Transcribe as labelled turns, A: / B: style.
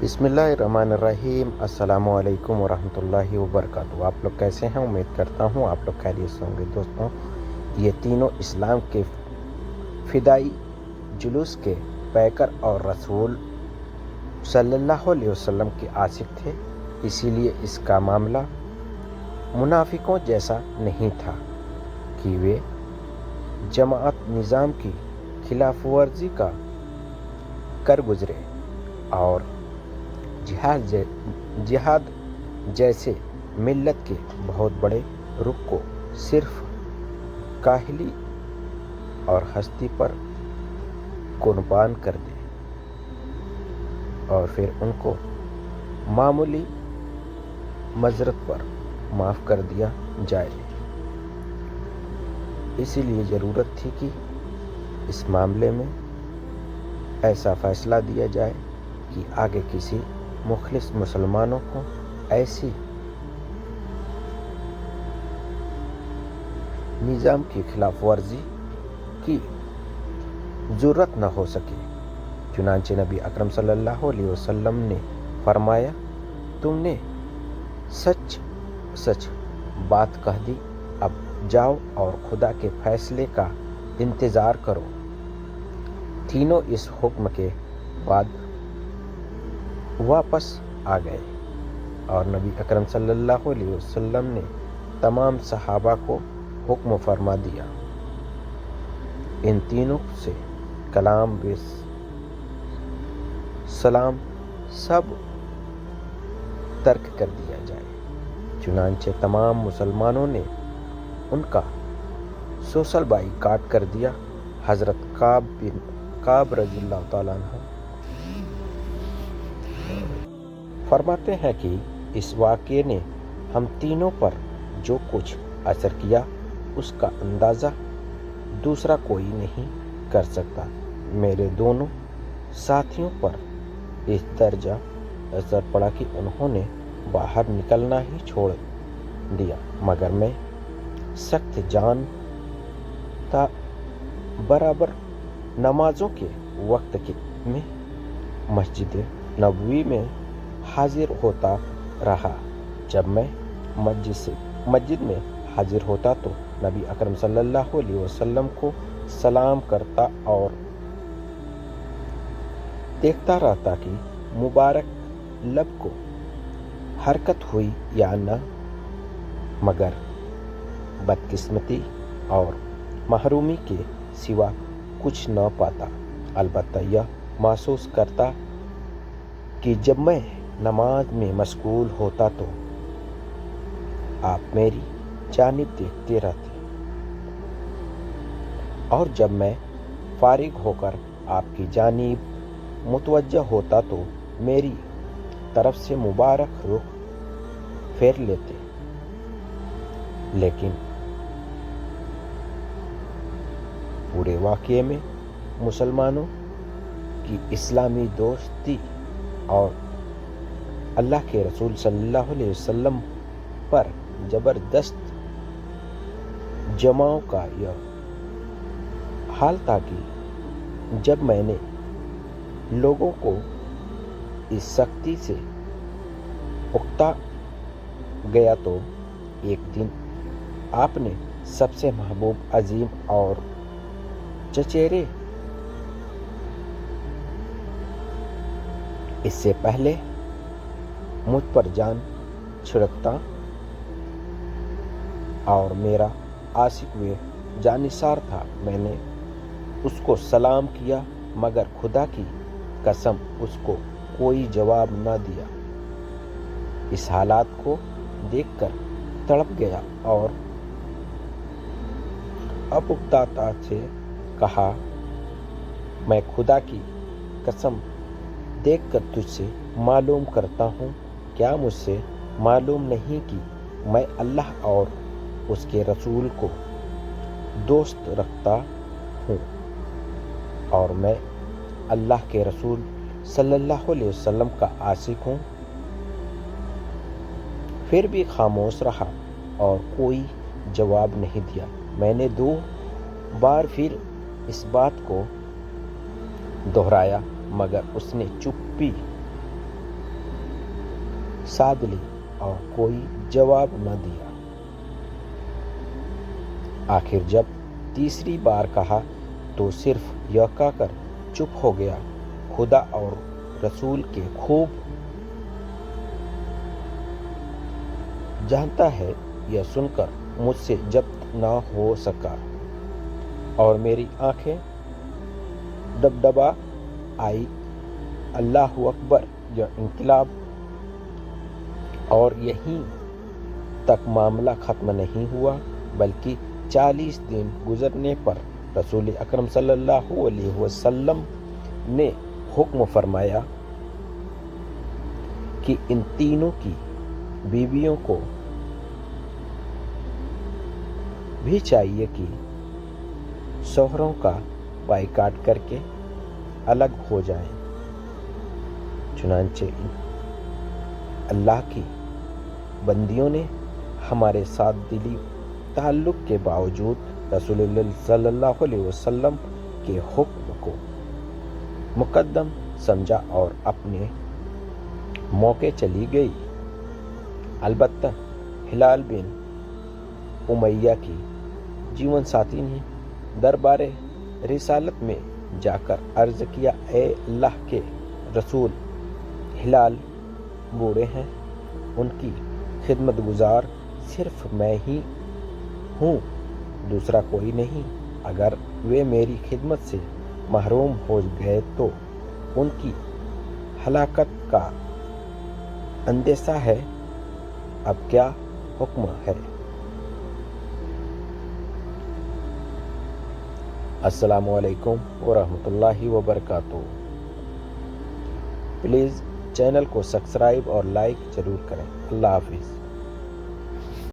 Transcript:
A: بسم اللہ الرحمن الرحیم۔ السلام علیکم ورحمۃ اللہ وبرکاتہ۔ آپ لوگ کیسے ہیں؟ امید کرتا ہوں آپ لوگ خیریت سے ہوں گے۔ دوستوں، یہ تینوں اسلام کے فدائی جلوس کے پیکر اور رسول صلی اللہ علیہ وسلم کے عاشق تھے، اسی لیے اس کا معاملہ منافقوں جیسا نہیں تھا کہ وہ جماعت نظام کی خلاف ورزی کا کر گزرے اور جہاد جیسے ملت کے بہت بڑے رخ کو صرف کاہلی اور ہستی پر قربان کر دے اور پھر ان کو معمولی معذرت پر معاف کر دیا جائے۔ اسی لیے ضرورت تھی کہ اس معاملے میں ایسا فیصلہ دیا جائے کہ آگے کسی مخلص مسلمانوں کو ایسی نظام کی خلاف ورزی کی ضرورت نہ ہو سکے۔ چنانچہ نبی اکرم صلی اللہ علیہ وسلم نے فرمایا، تم نے سچ سچ بات کہہ دی، اب جاؤ اور خدا کے فیصلے کا انتظار کرو۔ تینوں اس حکم کے بعد واپس آ گئے اور نبی اکرم صلی اللہ علیہ وسلم نے تمام صحابہ کو حکم فرما دیا، ان تینوں سے کلام سلام سب ترک کر دیا جائے۔ چنانچہ تمام مسلمانوں نے ان کا سوشل بائیکاٹ کر دیا۔ حضرت کعب رضی اللہ تعالیٰ عنہ فرماتے ہیں کہ اس واقعے نے ہم تینوں پر جو کچھ اثر کیا اس کا اندازہ دوسرا کوئی نہیں کر سکتا۔ میرے دونوں ساتھیوں پر اس درجہ اثر پڑا کہ انہوں نے باہر نکلنا ہی چھوڑ دیا، مگر میں سخت جان تا برابر نمازوں کے وقت میں مسجد نبوی میں حاضر ہوتا رہا۔ جب میں مسجد میں حاضر ہوتا تو نبی اکرم صلی اللہ علیہ وسلم کو سلام کرتا اور دیکھتا رہتا کہ مبارک لب کو حرکت ہوئی یا نہ، مگر بدقسمتی اور محرومی کے سوا کچھ نہ پاتا۔ البتہ یہ محسوس کرتا کہ جب میں نماز میں مشغول ہوتا تو آپ میری جانب دیکھتے رہتے اور جب میں فارغ ہو کر آپ کی جانب متوجہ ہوتا تو میری طرف سے مبارک رخ پھیر لیتے۔ لیکن پورے واقعے میں مسلمانوں کی اسلامی دوستی اور اللہ کے رسول صلی اللہ علیہ وسلم پر زبردست جماؤ کا یہ حال تھا کہ جب میں نے لوگوں کو اس سختی سے اکتا گیا تو ایک دن آپ نے سب سے محبوب، عظیم اور چچیرے، اس سے پہلے مجھ پر جان چھڑکتا اور میرا عاشق و جانثار تھا، میں نے اس کو سلام کیا مگر خدا کی قسم اس کو کوئی جواب نہ دیا۔ اس حالات کو دیکھ کر تڑپ گیا اور اب اکتاتا سے کہا، میں خدا کی قسم دیکھ کر تجھ سے معلوم کرتا ہوں، کیا مجھ سے معلوم نہیں کہ میں اللہ اور اس کے رسول کو دوست رکھتا ہوں اور میں اللہ کے رسول صلی اللہ علیہ وسلم کا عاشق ہوں؟ پھر بھی خاموش رہا اور کوئی جواب نہیں دیا۔ میں نے 2 بار پھر اس بات کو دہرایا مگر اس نے چپی ساد لی اور کوئی جواب نہ دیا۔ آخر جب تیسری بار کہا تو صرف یہ کہہ کر چپ ہو گیا، خدا اور رسول کے خوب جانتا ہے۔ یہ سن کر مجھ سے ضبط نہ ہو سکا اور میری آنکھیں ڈبڈبا آئی۔ اللہ اکبر! یہ انقلاب! اور یہیں تک معاملہ ختم نہیں ہوا، بلکہ 40 دن گزرنے پر رسول اکرم صلی اللہ علیہ وسلم نے حکم فرمایا کہ ان تینوں کی بیویوں کو بھی چاہیے کہ شوہروں کا بائیکاٹ کر کے الگ ہو جائیں۔ چنانچہ اللہ کی بندیوں نے ہمارے ساتھ دلی تعلق کے باوجود رسول اللہ صلی اللہ علیہ وسلم کے حکم کو مقدم سمجھا اور اپنے موقع چلی گئی۔ البتہ ہلال بن امیہ کی جیون ساتھی نے دربار رسالت میں جا کر عرض کیا، اے اللہ کے رسول، ہلال بوڑھے ہیں، ان کی خدمت گزار صرف میں ہی ہوں، دوسرا کوئی نہیں۔ اگر وہ میری خدمت سے محروم ہو گئے تو ان کی ہلاکت کا اندیشہ ہے، اب کیا حکم ہے؟ السلام علیکم ورحمۃ اللہ وبرکاتہ۔ پلیز چینل کو سبسکرائب اور لائک ضرور کریں۔ اللہ حافظ۔